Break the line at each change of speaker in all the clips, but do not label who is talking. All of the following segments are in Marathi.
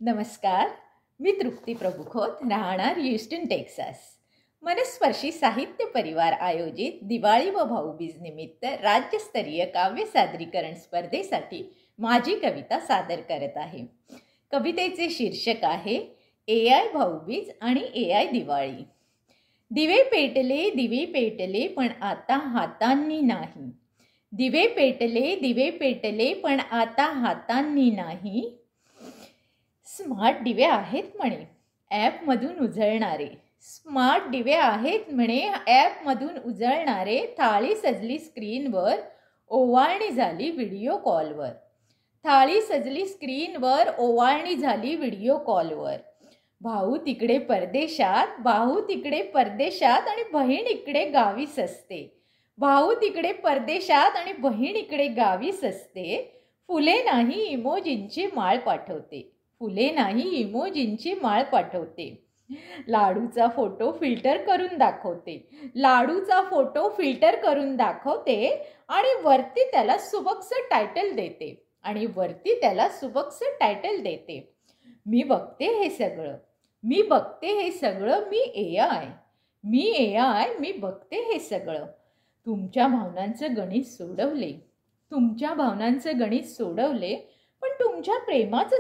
नमस्कार. मी तृप्ती प्रभुखोत, राहणार ह्युस्टन, टेक्सास. मनस्पर्शी साहित्य परिवार आयोजित दिवाळी व भाऊबीज निमित्त राज्यस्तरीय काव्य सादरीकरण स्पर्धेसाठी माझी कविता सादर करत आहे. कवितेचे शीर्षक आहे AI भाऊबीज आणि AI दिवाळी. दिवे पेटले पण आता हातांनी नाही. दिवे पेटले पण आता हातांनी नाही. स्मार्ट दिवे आहेत म्हणे ॲपमधून उजळणारे. स्मार्ट दिवे आहेत म्हणे ॲपमधून उजळणारे. थाळी सजली स्क्रीनवर, ओवाळणी झाली व्हिडिओ कॉलवर. थाळी सजली स्क्रीनवर, ओवाळणी झाली व्हिडिओ कॉलवर. भाऊ तिकडे परदेशात आणि बहीण इकडे गावीच असते. भाऊ तिकडे परदेशात आणि बहीण इकडे गावीच असते. फुले नाही इमोजींची माळ पाठवते. लाडूचा फोटो फिल्टर करून दाखवते आणि वरती त्याला सुबक्स टायटल देते. मी बघते हे सगळं. मी बघते हे सगळं. तुमच्या भावनांचं गणित सोडवले. पण तुमच्या प्रेमाचं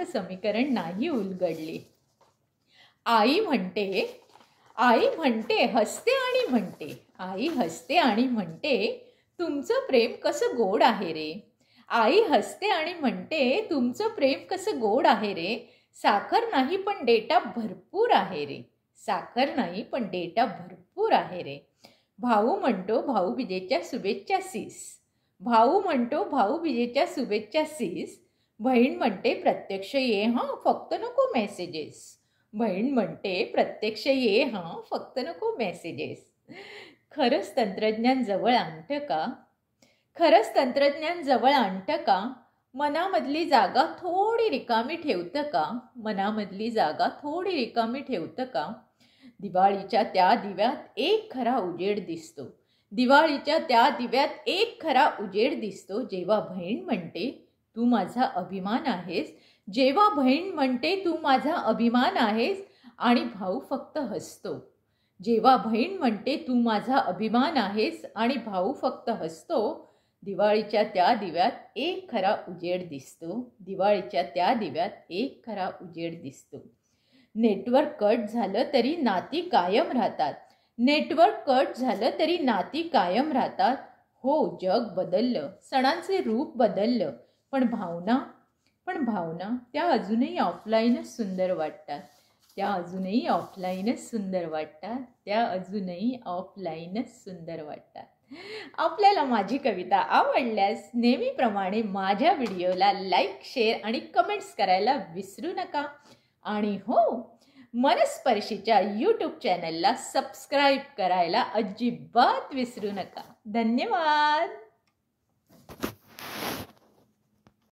समीकरण नाही उलगडले. आई हसते आणि म्हणते तुमचं प्रेम कसं गोड आहे रे. साखर नाही पण डेटा भरपूर आहे रे. भाऊ म्हणतो भाऊबीजेच्या शुभेच्छा सीस. बहीण म्हणते प्रत्यक्ष ये हां, फक्त नको मेसेजेस. खरंच तंत्रज्ञान जवळ आणतं का? मनामधली जागा थोडी रिकामी ठेवतं का? दिवाळीच्या त्या दिव्यात एक खरा उजेड दिसतो. जेव्हा बहीण म्हणते तू माझा अभिमान आहेस आणि भाऊ फक्त हसतो. दिवाळीच्या त्या दिव्यात एक खरा उजेड दिसतो. नेटवर्क कट झालं तरी नाती कायम राहतात. हो, जग बदललं, सणांचे रूप बदललं, पण भावना त्या अजूनही ऑफलाईनच सुंदर वाटतात. आपल्याला माझी कविता आवडल्यास नेहमीप्रमाणे माझ्या व्हिडिओला लाईक, शेअर आणि कमेंट्स करायला विसरू नका. आणि हो, मनस्पर्शीच्या यूट्यूब चॅनलला सबस्क्राईब करायला अजिबात विसरू नका. धन्यवाद.